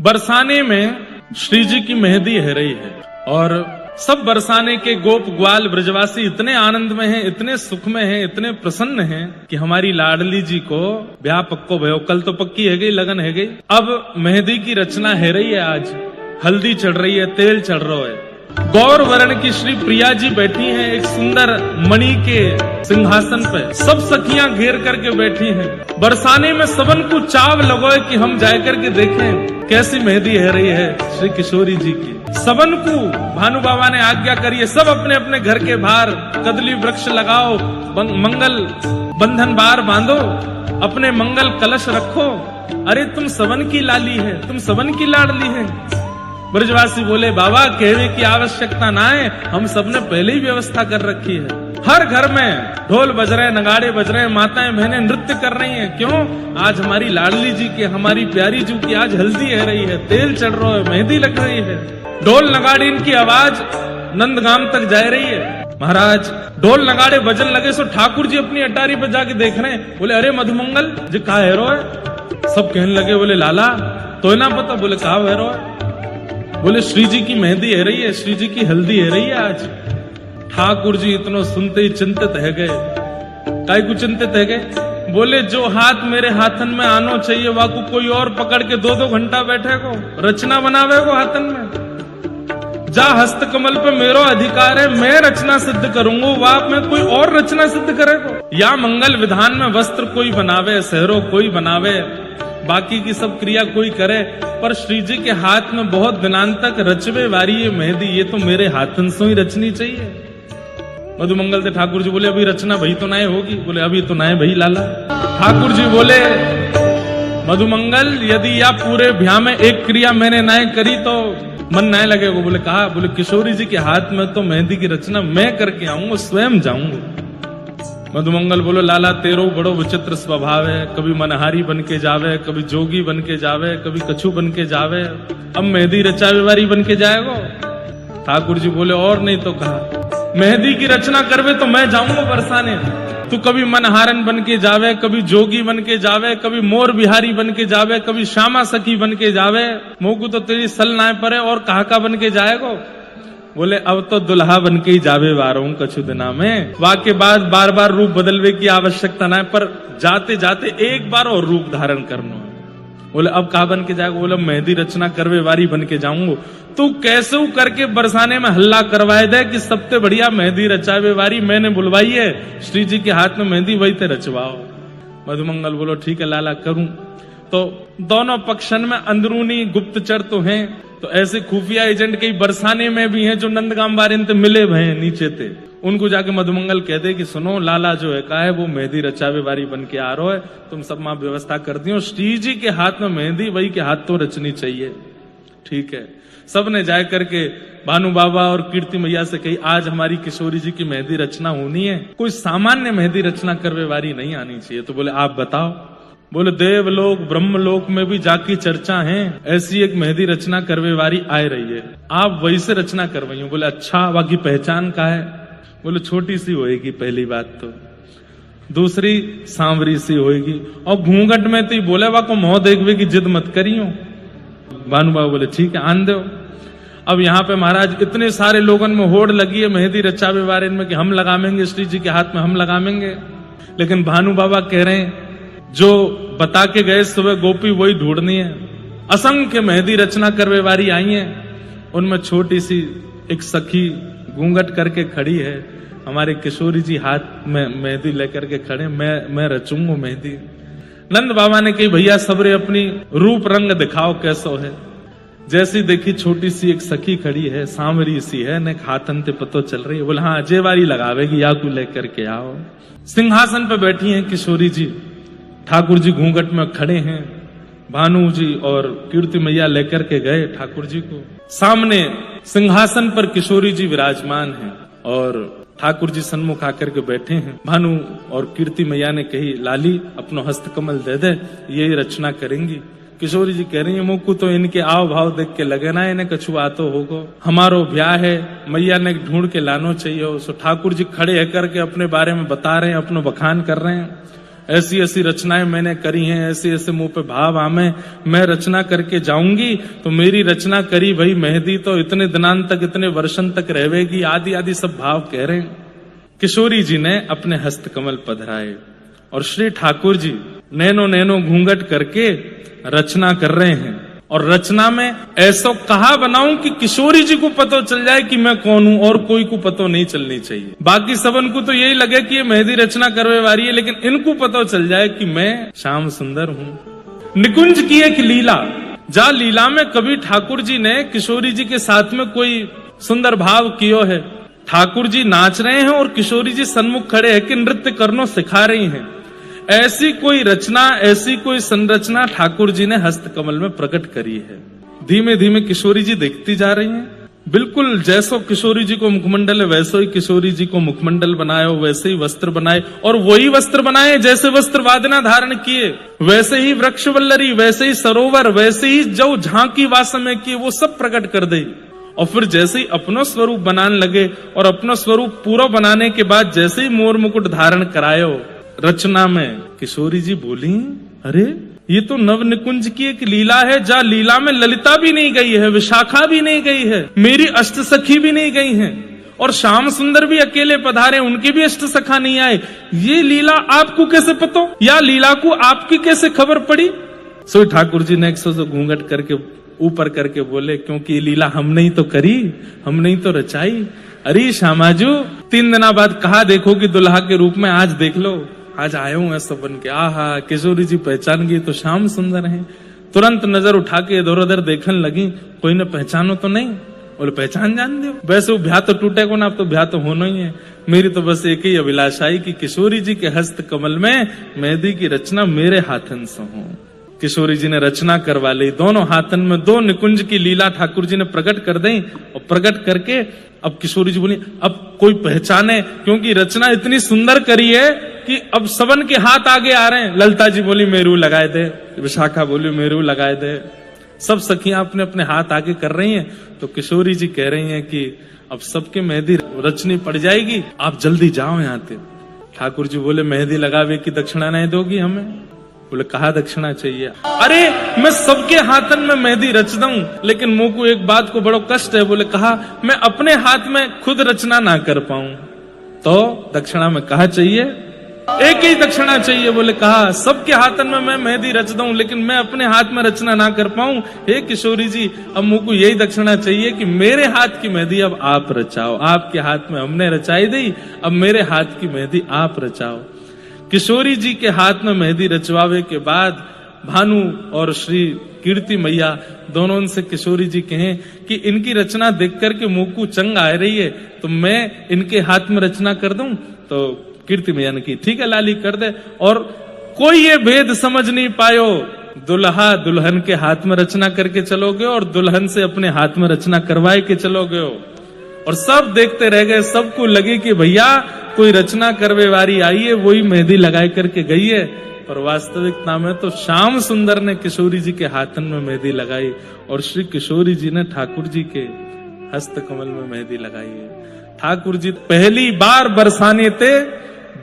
बरसाने में श्री जी की मेहंदी है रही है और सब बरसाने के गोप ग्वाल ब्रजवासी इतने आनंद में हैं, इतने सुख में हैं, इतने प्रसन्न हैं कि हमारी लाडली जी को ब्याह पक्को भयो। कल तो पक्की है गई, लगन है गई। अब मेहंदी की रचना है रही है, आज हल्दी चढ़ रही है, तेल चढ़ रहा है। गौर वर्ण की श्री प्रिया जी बैठी हैं एक सुंदर मणि के सिंहासन पे, सब सखियां घेर करके बैठी हैं। बरसाने में सबन को चाव लगोए कि हम जाए करके देखें कैसी मेहंदी है रही है श्री किशोरी जी की। सबन को भानु बाबा ने आज्ञा करी है, सब अपने अपने घर के बाहर कदली वृक्ष लगाओ, मंगल बंधन बार बांधो, अपने मंगल कलश रखो। अरे तुम सबन की लाली है, तुम सबन की लाडली है। ब्रजवासी बोले बाबा कहने की आवश्यकता ना है, हम सबने पहले ही व्यवस्था कर रखी है। हर घर में ढोल बज रहे, नगाड़े बज रहे, माताएं बहनें नृत्य कर रही हैं। क्यों? आज हमारी लाडली जी की, हमारी प्यारी जी की आज हल्दी है रही है, तेल चढ़ रहा है, मेहंदी लग रही है। ढोल नगाड़े इनकी आवाज नंदगाम तक जा रही है। महाराज ढोल नगाड़े बजन लगे सो ठाकुर जी अपनी अटारी पे जाके देख रहे हैं। बोले अरे मधुमंगल जी कहा है रो है? सब कहने लगे बोले लाला तो ना पता। बोले कहा है रो है? बोले श्री जी की मेहंदी है रही है, श्री जी की हल्दी है रही है आज। ठाकुर जी इतना सुनते ही चिंतित है गए। काय को चिंतित है गए? बोले जो हाथ मेरे हाथन में आनो चाहिए वाकू कोई और पकड़ के 2-2 घंटा बैठे को रचना बनावे को हाथन में। जा हस्त कमल पे मेरो अधिकार है, मैं रचना सिद्ध करूंगा, वाप में कोई और रचना सिद्ध करेगा। या मंगल विधान में वस्त्र कोई बनावे, सहरो कोई बनावे, बाकी की सब क्रिया कोई करे, पर श्री जी के हाथ में बहुत दिनांत तक रचवे वारी ये मेहंदी, ये तो मेरे हाथन से ही रचनी चाहिए। मधुमंगल से ठाकुर जी बोले अभी रचना भई तो नाय होगी। बोले अभी तो नाय भई लाला। ठाकुर जी बोले मधुमंगल यदि या पूरे ब्याह में एक क्रिया मैंने नाय करी तो मन नाय लगेगा। बोले कहा? बोले किशोरी जी के हाथ में तो मेहंदी की रचना मैं करके आऊंगा, स्वयं जाऊंगा। मधुमंगल बोलो लाला तेरो बड़ो विचित्र स्वभाव है, कभी मनहारी बन के जावे, कभी जोगी बन के जावे, कभी कछु बन के जावे, अब मेहंदी रचावे वारी बन के जाएगो। ठाकुर जी बोले और नहीं तो कहा मेहंदी की रचना करवे तो मैं जाऊंगा बरसाने। तू कभी मनहारन बन के जावे, कभी जोगी बन के जावे, कभी मोर बिहारी बन के जावे, कभी श्यामा सखी बन के जावे, मोकू तो तेरी सल नाय परे और कहा का बन के जाएगो। बोले अब तो दुल्हा बन के ही जावे वारों कछु दिना में, वाके बाद बार बार रूप बदलवे की आवश्यकता ना है, पर जाते जाते एक बार और रूप धारण करना है। बोले अब कहा बन के जाएगा? बोले मेहंदी रचना करवे वारी बन के जाऊंगा। तू कैसे करके बरसाने में हल्ला करवाए दे कि सबसे बढ़िया मेहंदी रचावे वारी मैंने बुलवाई है, श्री जी के हाथ में मेहंदी वही ते रचवाओ। मधुमंगल बोलो ठीक है लाला करूं। तो दोनों पक्षन में अंदरूनी गुप्तचर तो हैं, तो ऐसे खुफिया एजेंट कई बरसाने में भी हैं जो नंदगाम बारिन ते मिले भय नीचे थे। उनको जाके मधुमंगल कहते कि सुनो लाला जो है का है वो मेहंदी रचावे वारी बन के आ रहा है, तुम सब मां व्यवस्था कर दियो, श्री जी के हाथ में मेहंदी वही के हाथ तो रचनी चाहिए। ठीक है, सबने जाए करके भानु बाबा और कीर्ति मैया से कही आज हमारी किशोरी जी की मेहंदी रचना होनी है, कोई सामान्य मेहंदी रचना करवे वारी नहीं आनी चाहिए। तो बोले आप बताओ। बोले देवलोक ब्रह्मलोक में भी जाकी चर्चा है, ऐसी एक मेहंदी रचना करवे वारी आए रही है, आप वही से रचना करवाइयो। बोले अच्छा बाकी पहचान का है? बोले छोटी सी होएगी पहली बात तो, दूसरी सांवरी सी होएगी, और घूंघट में तो बोले वा को मोह देखवे की जिद मत करियो। भानु बाबा बोले ठीक है आन दो। अब यहाँ पे महाराज इतने सारे लोगों में होड़ लगी है मेहंदी रचावे वारे में कि हम लगावेंगे, श्री जी के हाथ में हम लगावेंगे। लेकिन भानु बाबा कह रहे हैं जो बता के गए सुबह गोपी वही ढूंढनी है। असंख्य मेहंदी रचना करवे वारी आई है, उनमें छोटी सी एक सखी घूंघट करके खड़ी है, हमारे किशोरी जी हाथ में मेहंदी लेकर के खड़े, मैं रचूंगा मेहंदी। नंद बाबा ने कही भैया सबरे अपनी रूप रंग दिखाओ कैसो है। जैसी देखी छोटी सी एक सखी खड़ी है, सांवरी सी है, ने हाथन ते पतो चल रही है। बोले हाँ अजय वारी लगावेगी, याकू लेकर के आओ। सिंहासन पे बैठी हैं किशोरी जी, ठाकुर जी घूंघट में खड़े हैं, भानु जी और कीर्ति मैया लेकर के गए ठाकुर जी को। सामने सिंहासन पर किशोरी जी विराजमान हैं और ठाकुर जी सन्मुख आकर के बैठे हैं। भानु और कीर्ति मैया ने कही लाली अपनो हस्तकमल दे दे, यही रचना करेंगी। किशोरी जी कह रही है मुकु तो इनके आव भाव देख के लगे ना इन्हें कछु आतो होगो, हमारो ब्याह है, मैया ने ढूंढ के लानो चाहिए। सो ठाकुर जी खड़े है करके अपने बारे में बता रहे हैं, अपनो बखान कर रहे हैं। ऐसी ऐसी रचनाएं मैंने करी हैं, ऐसे ऐसे मुंह पे भाव आमे, मैं रचना करके जाऊंगी तो मेरी रचना करी भाई मेहंदी तो इतने दिनांत तक, इतने वर्षन तक रहेगी, आदि आदि सब भाव कह रहे हैं। किशोरी जी ने अपने हस्त कमल पधराए और श्री ठाकुर जी नैनो नैनो घूंघट करके रचना कर रहे हैं। और रचना में ऐसा कहा बनाऊं कि किशोरी जी को पता चल जाए कि मैं कौन हूं और कोई को पता नहीं चलनी चाहिए। बाकी सबन को तो यही लगे कि ये मेहंदी रचना करवे वाली है, लेकिन इनको पता चल जाए कि मैं श्याम सुंदर हूं। निकुंज की एक लीला, जा लीला में कभी ठाकुर जी ने किशोरी जी के साथ में कोई सुंदर भाव कियो है। ठाकुर जी नाच रहे हैं और किशोरी जी सन्मुख खड़े है कि नृत्य करनो सिखा रही हैं। ऐसी कोई रचना, ऐसी कोई संरचना ठाकुर जी ने हस्त कमल में प्रकट करी है। धीमे धीमे किशोरी जी देखती जा रही हैं। बिल्कुल जैसो किशोरी जी को मुखमंडल है वैसो ही किशोरी जी को मुखमंडल बनाए, वैसे ही वस्त्र बनाए, और वही वस्त्र बनाए जैसे वस्त्र वादना धारण किए, वैसे ही वृक्ष वल्लरी, वैसे ही सरोवर, वैसे ही जो झांकी वासम किए वो सब प्रकट कर दे। और फिर जैसे ही अपनो स्वरूप बनाने लगे और अपना स्वरूप पूरा बनाने के बाद जैसे ही मोर मुकुट धारण करायो रचना में, किशोरी जी बोली, अरे ये तो नव निकुंज की एक लीला है, जा लीला में ललिता भी नहीं गई है, विशाखा भी नहीं गई है, मेरी अष्ट सखी भी नहीं गई हैं, और श्याम सुंदर भी अकेले पधारे, उनके भी अष्ट सखा नहीं आए। ये लीला आपको कैसे पता, या लीला को आपकी कैसे खबर पड़ी? सो ठाकुर जी ने एक सौ घूंघट करके ऊपर करके बोले, क्योंकि ये लीला हमने ही तो करी, हमने ही तो रचाई। अरे श्यामाजू 3 दिना बाद कहा देखोगी दुल्हा के रूप में, आज देख लो, आज आया हूं ऐसा बन के। आहा, किशोरी जी पहचान गई तो श्याम सुंदर हैं। तुरंत नजर उठा के इधर उधर देखने लगी, कोई ने पहचानो तो नहीं? बोले पहचान जान दो, वैसे वो ब्याह तो टूटे को ना, अब तो ब्याह तो होना ही है। मेरी तो बस एक ही अभिलाषा है कि किशोरी जी के हस्त कमल में मेहंदी की रचना मेरे हाथन से हो। किशोरी जी ने रचना करवा ली, दोनों हाथन में 2 निकुंज की लीला ठाकुर जी ने प्रकट कर दी। और प्रकट करके अब किशोरी जी बोली, अब कोई पहचाने, क्योंकि रचना इतनी सुंदर करी है कि अब सबन के हाथ आगे आ रहे हैं। ललिता जी बोली मेरू लगाए दे, विशाखा बोली मेरू लगाए दे, सब सखियां अपने अपने हाथ आगे कर रही हैं। तो किशोरी जी कह रही हैं कि अब सबके मेहंदी रचनी पड़ जाएगी, आप जल्दी जाओ यहाँ से। ठाकुर जी बोले मेहंदी लगावे की दक्षिणा नहीं दोगी हमें? बोले कहा दक्षिणा चाहिए? अरे मैं सबके हाथन में मेहंदी रच दूं, लेकिन मुंह को एक बात को बड़ो कष्ट है। बोले कहा मैं अपने हाथ में खुद रचना ना कर पाऊं तो दक्षिणा में कहा चाहिए? एक ही दक्षिणा चाहिए। बोले कहा सबके हाथन में मैं मेहंदी रच दूं, लेकिन मैं अपने हाथ में रचना ना कर पाऊं। हे किशोरी जी, अब मुझको यही दक्षिणा चाहिए कि मेरे हाथ की मेहंदी अब आप रचाओ। आपके हाथ में हमने रचाई दी, अब मेरे हाथ की मेहंदी आप रचाओ। किशोरी जी के हाथ में मेहंदी रचवावे के बाद भानु और श्री कीर्ति मैया दोनों उनसे किशोरी जी कहें कि इनकी रचना देख करके मुंह को चंग आ रही है, तो मैं इनके हाथ में रचना कर दूं? तो कीर्ति मैया ने की ठीक है लाली कर दे। और कोई ये भेद समझ नहीं पायो, दुल्हा दुल्हन के हाथ में रचना करके चलोगे और दुल्हन से अपने हाथ में रचना करवाए के चलोगे हो। और सब देखते रह गए, सबको लगे कि भैया कोई रचना करवे वारी आई है, वही मेहंदी लगाए करके गई है। पर वास्तविकता में तो श्याम सुंदर ने किशोरी जी के हाथन में मेहंदी लगाई और श्री किशोरी जी ने ठाकुर जी के हस्त कमल में मेहंदी लगाई है। ठाकुर जी पहली बार बरसाने थे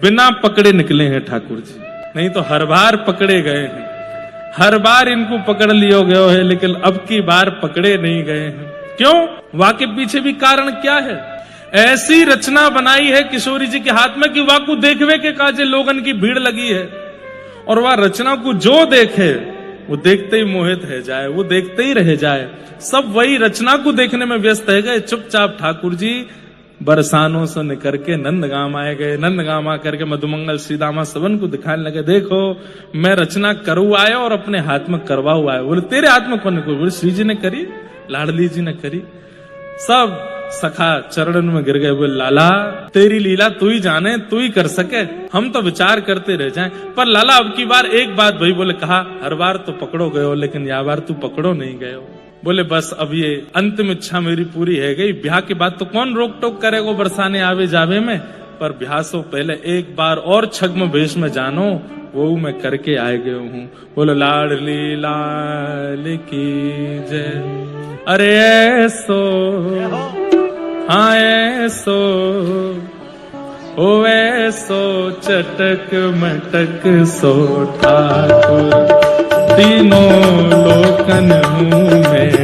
बिना पकड़े निकले हैं ठाकुर जी, नहीं तो हर बार पकड़े गए हैं, हर बार इनको पकड़ लियो गयो है, लेकिन अब की बार पकड़े नहीं गए हैं। क्यों? वाके पीछे भी कारण क्या है? ऐसी रचना बनाई है किशोरी जी के हाथ में कि वाकू देखवे के काजे लोगन की भीड़ लगी है, और वह रचना को जो देखे वो देखते ही मोहित है जाए, वो देखते ही रह जाए। सब वही रचना को देखने में व्यस्त है गए। चुपचाप ठाकुर जी बरसानों से निकल के नंदगाम आए गए। नंदगाम आकर के मधुमंगल सीदामा सबन को दिखाने लगे, देखो मैं रचना करू आया और अपने हाथ में करवा हुआ है। बोले तेरे हाथ में कौन? बोले श्री जी ने करी, लाडली जी ने करी। सब सखा चरणन में गिर गए, बोले लाला तेरी लीला तू ही जाने, तू ही कर सके, हम तो विचार करते रह जाएं। पर लाला अब की बार एक बात भाई, बोले कहा हर बार तो पकड़ो गए हो, लेकिन यह बार तू पकड़ो नहीं गए हो। बोले बस अब ये अंतिम इच्छा मेरी पूरी है गई, ब्याह के बाद तो कौन रोक टोक करेगा बरसाने आवे जावे में, पर ब्याह से पहले एक बार और छग्म भेष में जानो, वो मैं करके आए गए हूँ। बोलो लाडली लाल की जय। अरे ऐसो हाँ ऐसो होवे सो चटक मटक सो ठाकुर, तीनों लोकन हूँ मैं